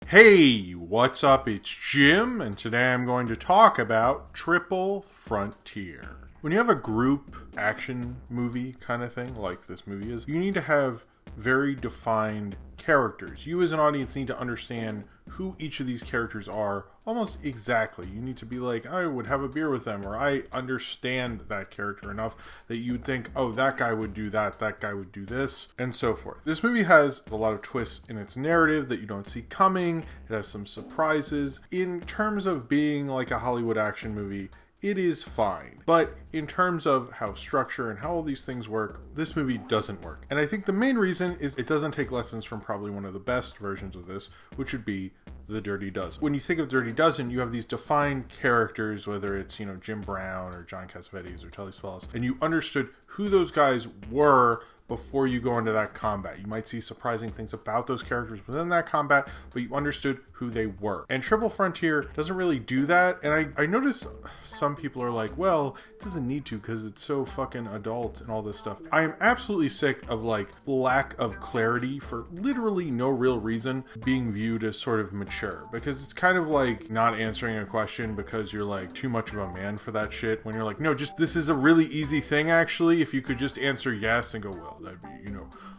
Hey, what's up? It's Jim, and today I'm going to talk about Triple Frontier. When you have a group action movie kind of thing, like this movie is, you need to have very defined characters. You as an audience need to understand who each of these characters are almost exactly. You need to be like, I would have a beer with them, or I understand that character enough that you would think, oh, that guy would do that guy would do this, and so forth. This movie has a lot of twists in its narrative that you don't see coming. It has some surprises. In terms of being like a Hollywood action movie, it is fine. But in terms of how structure and how all these things work, this movie doesn't work. And I think the main reason is it doesn't take lessons from probably one of the best versions of this, which would be The Dirty Dozen. When you think of Dirty Dozen, you have these defined characters, whether it's, Jim Brown or John Cassavetes or Telly Savalas, and you understood who those guys were before you go into that combat. You might see surprising things about those characters within that combat, but you understood who they were. And Triple Frontier doesn't really do that, and I notice some people are like, well, it doesn't need to because it's so fucking adult and all this stuff. I am absolutely sick of lack of clarity for literally no real reason being viewed as sort of mature, because it's kind of like not answering a question because you're like too much of a man for that shit, when you're like, no, just this is a really easy thing actually. If you could just answer yes and go, well, that'd be,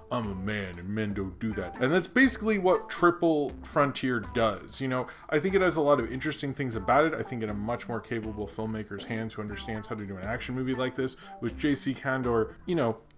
I'm a man and men don't do that. And that's basically what Triple Frontier does. I think it has a lot of interesting things about it. I think in a much more capable filmmaker's hands who understands how to do an action movie like this, which J.C. Candor,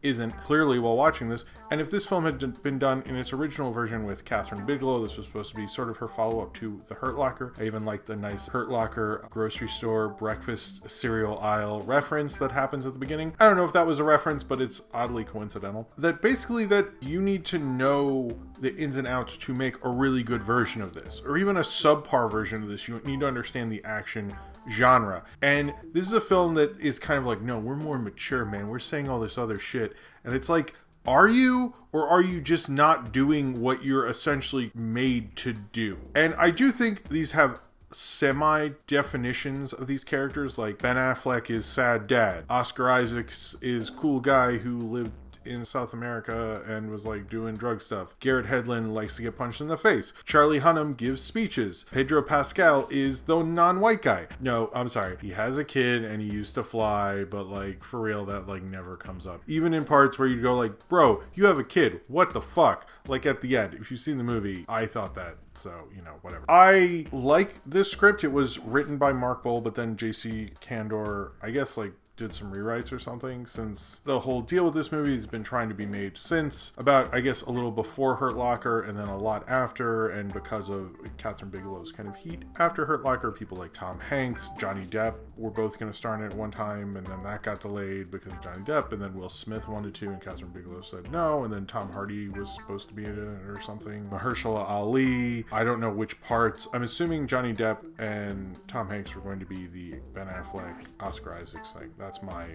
isn't clearly while watching this. And if this film had been done in its original version with Catherine Bigelow, this was supposed to be sort of her follow-up to The Hurt Locker. I even like the nice Hurt Locker grocery store breakfast cereal aisle reference that happens at the beginning. I don't know if that was a reference, but it's oddly coincidental. That basically that you need to know the ins and outs to make a really good version of this, or even a subpar version of this. You need to understand the action genre. And this is a film that is kind of like, no, we're more mature, man. We're saying all this other shit. And it's like, are you? Or are you just not doing what you're essentially made to do? And I do think these have semi-definitions of these characters. Like Ben Affleck is sad dad. Oscar Isaacs is cool guy who lived in South America and was doing drug stuff. Garrett Hedlund likes to get punched in the face. Charlie Hunnam gives speeches. Pedro Pascal is the non-white guy. No, I'm sorry. He has a kid and he used to fly, but for real, that never comes up. Even in parts where you go bro, you have a kid. What the fuck? At the end, if you've seen the movie, I thought that. So, whatever. I like this script. It was written by Mark Bowl, but then J.C. Candor, I guess, did some rewrites or something, since the whole deal with this movie has been trying to be made since about, I guess, a little before Hurt Locker and then a lot after, and because of Catherine Bigelow's kind of heat after Hurt Locker, people like Tom Hanks, Johnny Depp were both going to star in it at one time, and then that got delayed because of Johnny Depp, and then Will Smith wanted to, and Catherine Bigelow said no, and then Tom Hardy was supposed to be in it or something. Mahershala Ali, I don't know which parts. I'm assuming Johnny Depp and Tom Hanks were going to be the Ben Affleck, Oscar Isaacs thing. That's my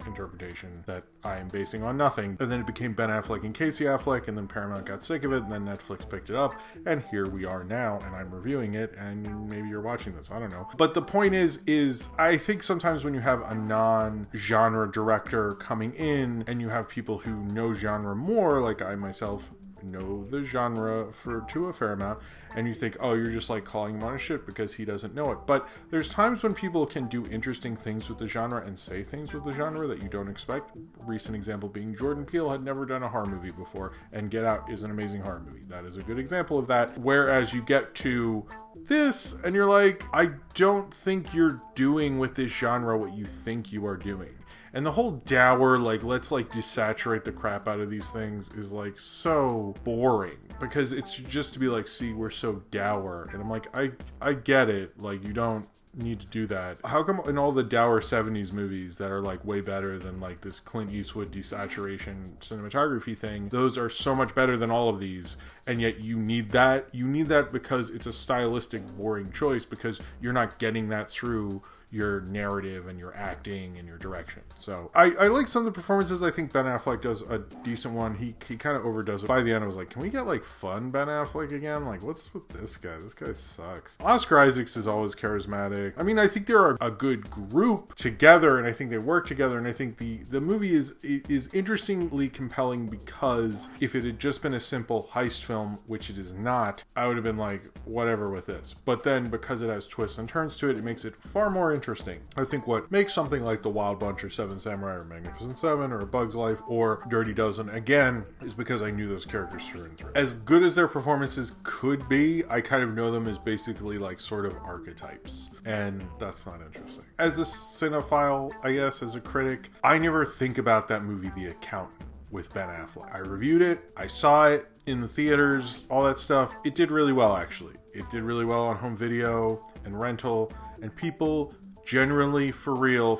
interpretation that I am basing on nothing. And then it became Ben Affleck and Casey Affleck, and then Paramount got sick of it, and then Netflix picked it up, and here we are now, and I'm reviewing it, and maybe you're watching this, I don't know. But the point is I think sometimes when you have a non-genre director coming in, and you have people who know genre more, like I myself know the genre to a fair amount, and you think, oh, you're just calling him on his shit because he doesn't know it. But there's times when people can do interesting things with the genre and say things with the genre that you don't expect. Recent example being Jordan Peele had never done a horror movie before, and Get Out is an amazing horror movie. That is a good example of that. Whereas you get to this and you're like, I don't think you're doing with this genre what you think you are doing. And the whole dour, let's desaturate the crap out of these things is so boring, because it's just to be see, we're so dour. And I'm like, I get it. You don't need to do that. How come in all the dour 70s movies that are way better than this Clint Eastwood desaturation cinematography thing, those are so much better than all of these, and yet you need that? You need that because it's a stylistic boring choice, because you're not getting that through your narrative and your acting and your direction. So I like some of the performances. I think Ben Affleck does a decent one. He kind of overdoes it. By the end, I was like, can we get like fun Ben Affleck again. Like, what's with this guy? This guy sucks. Oscar Isaacs is always charismatic. I mean, I think they're a good group together, and I think they work together, and I think the movie is interestingly compelling, because if it had just been a simple heist film, which it is not, I would have been like, whatever with this. But then, because it has twists and turns to it, it makes it far more interesting. I think what makes something like The Wild Bunch or Seven Samurai or Magnificent Seven or A Bug's Life or Dirty Dozen, again, is because I knew those characters through and through. As good as their performances could be, I kind of know them as basically like sort of archetypes, and that's not interesting. As a cinephile, I guess, as a critic, I never think about that movie The Accountant with Ben Affleck. I reviewed it, I saw it in the theaters, all that stuff. It did really well, actually. It did really well on home video and rental, and people generally, for real,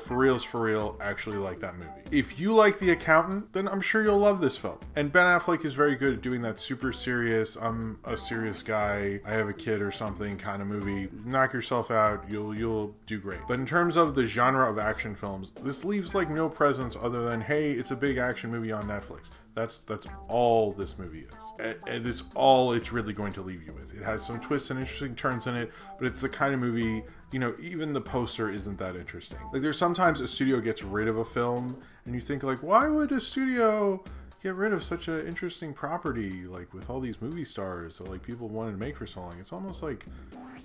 actually like that movie. If you like The Accountant, then I'm sure you'll love this film. And Ben Affleck is very good at doing that super serious, I'm a serious guy, I have a kid or something kind of movie. Knock yourself out, you'll do great. But in terms of the genre of action films, this leaves like no presence other than, hey, it's a big action movie on Netflix. That's all this movie is. And it's all it's really going to leave you with. It has some twists and interesting turns in it, but it's the kind of movie, you know, even the poster isn't that interesting. Like, there's sometimes a studio gets rid of a film and you think like, why would a studio get rid of such an interesting property, like with all these movie stars that like people wanted to make for so long? It's almost like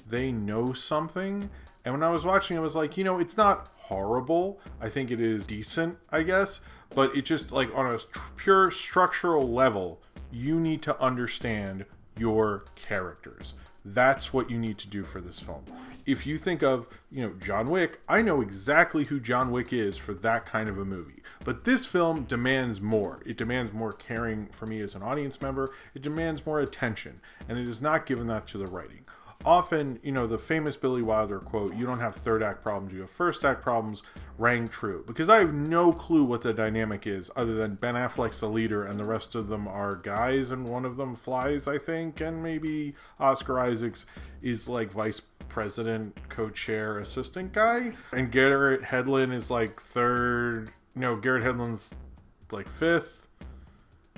they know something. And when I was watching, I was like, you know, it's not horrible. I think it is decent, I guess. But it just, like, on a pure structural level, you need to understand your characters. That's what you need to do for this film. If you think of, you know, John Wick, I know exactly who John Wick is for that kind of a movie. But this film demands more. It demands more caring for me as an audience member. It demands more attention. And it is not given that to the writing. Often, you know, the famous Billy Wilder quote, you don't have third act problems, you have first act problems, rang true. Because I have no clue what the dynamic is, other than Ben Affleck's the leader and the rest of them are guys, and one of them flies, I think, and maybe Oscar Isaacs is like vice president, co-chair, assistant guy, and Garrett Hedlund is like third, no, Garrett Hedlund's like fifth,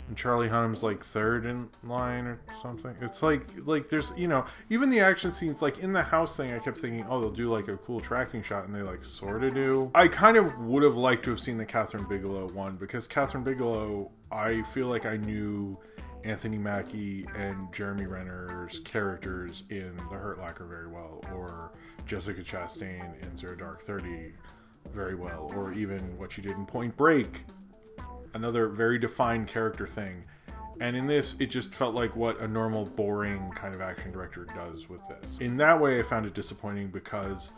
and Charlie Hunnam's like third in line or something. It's like there's, you know, even the action scenes, like in the house thing, I kept thinking, oh, they'll do like a cool tracking shot, and they like sort of do. I kind of would have liked to have seen the Catherine Bigelow one, because Catherine Bigelow, I feel like I knew Anthony Mackie and Jeremy Renner's characters in The Hurt Locker very well, or Jessica Chastain in Zero Dark 30 very well, or even what she did in Point Break, another very defined character thing. And in this, it just felt like what a normal, boring kind of action director does with this. In that way, I found it disappointing, because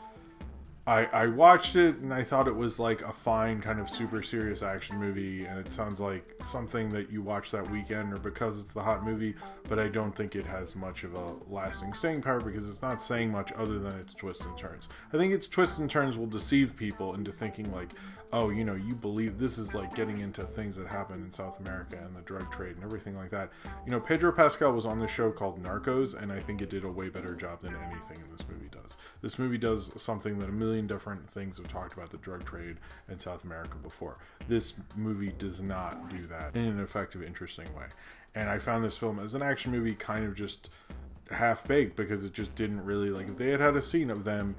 I watched it and I thought it was like a fine kind of super serious action movie, and it sounds like something that you watch that weekend or because it's the hot movie, but I don't think it has much of a lasting staying power, because it's not saying much other than its twists and turns. I think its twists and turns will deceive people into thinking like, oh, you know, you believe this is like getting into things that happen in South America and the drug trade and everything like that. You know, Pedro Pascal was on this show called Narcos, and I think it did a way better job than anything in this movie does. This movie does something that a million different things have talked about the drug trade in South America before. This movie does not do that in an effective, interesting way. And I found this film as an action movie kind of just half-baked, because it just didn't really, like, if they had had a scene of them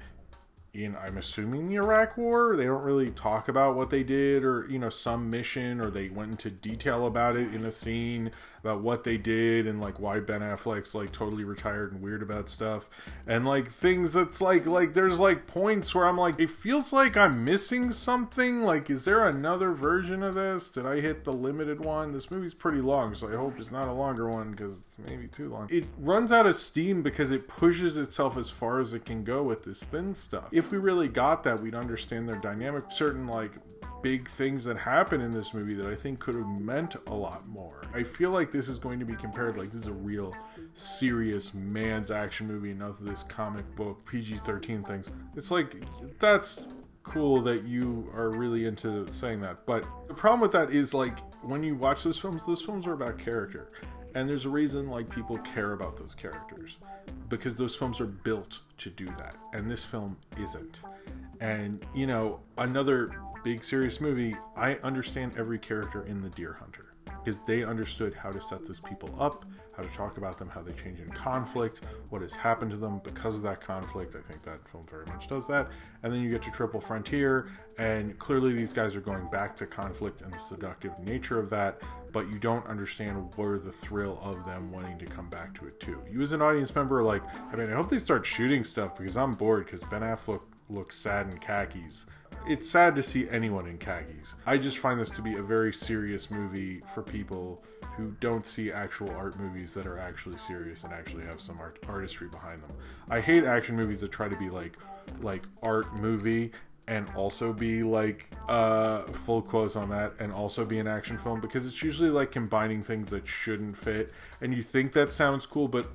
in, I'm assuming, the Iraq War, they don't really talk about what they did, or, you know, some mission, or they went into detail about it in a scene about what they did, and like why Ben Affleck's like totally retired and weird about stuff, and like things that's like there's like points where I'm like, it feels like I'm missing something. Like, is there another version of this? Did I hit the limited one? This movie's pretty long, so I hope it's not a longer one, because it's maybe too long. It runs out of steam because it pushes itself as far as it can go with this thin stuff. If we really got that, we'd understand their dynamic. Certain like big things that happen in this movie that I think could have meant a lot more. I feel like this is going to be compared, like, this is a real serious man's action movie, and none of this comic book PG-13 things. It's like, that's cool that you are really into saying that, but the problem with that is, like, when you watch those films are about character, and there's a reason like people care about those characters, because those films are built to do that, and this film isn't. And, you know, another big serious movie, I understand every character in The Deer Hunter. because they understood how to set those people up, how to talk about them, how they change in conflict, what has happened to them because of that conflict. I think that film very much does that. And then you get to Triple Frontier, and clearly these guys are going back to conflict and the seductive nature of that, but you don't understand where the thrill of them wanting to come back to it too. You as an audience member are like, I mean, I hope they start shooting stuff because I'm bored because Ben Affleck looks sad in khakis. It's sad to see anyone in khakis. I just find this to be a very serious movie for people who don't see actual art movies that are actually serious and actually have some artistry behind them. I hate action movies that try to be like art movie and also be like full quotes on that and also be an action film, because it's usually like combining things that shouldn't fit, and you think that sounds cool, but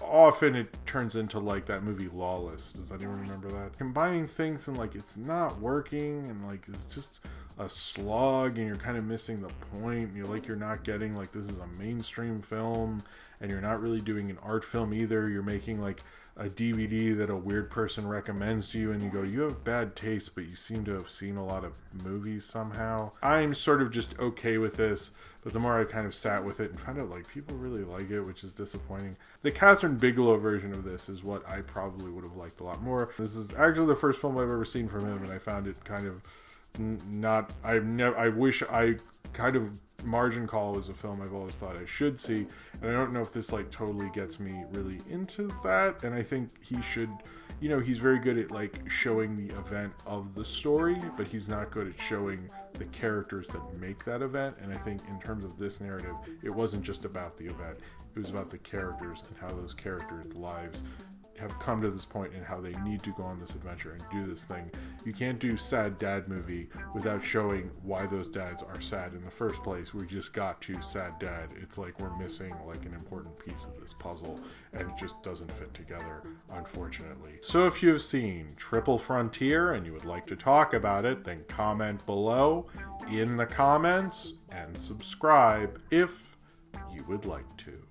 often it turns into like that movie Lawless. Does anyone remember that? Combining things and like it's not working and like it's just a slog and you're kind of missing the point. You're not getting like this is a mainstream film and you're not really doing an art film either. You're making like a DVD that a weird person recommends to you and you go, you have bad taste, but you seem to have seen a lot of movies somehow. I'm sort of just okay with this, but the more I kind of sat with it and found out like people really like it, which is disappointing. The Catherine Bigelow version of this is what I probably would have liked a lot more. This is actually the first film I've ever seen from him, and I found it kind of not, I wish I kind of Margin Call was a film I've always thought I should see, and I don't know if this like totally gets me really into that, and I think he should, he's very good at like showing the event of the story, but he's not good at showing the characters that make that event. And I think in terms of this narrative, it wasn't just about the event, it was about the characters and how those characters' lives have come to this point and how they need to go on this adventure and do this thing. You can't do sad dad movie without showing why those dads are sad in the first place. We just got to sad dad. It's like we're missing like an important piece of this puzzle and it just doesn't fit together, unfortunately. So if you have seen Triple Frontier and you would like to talk about it, then comment below in the comments and subscribe if you would like to.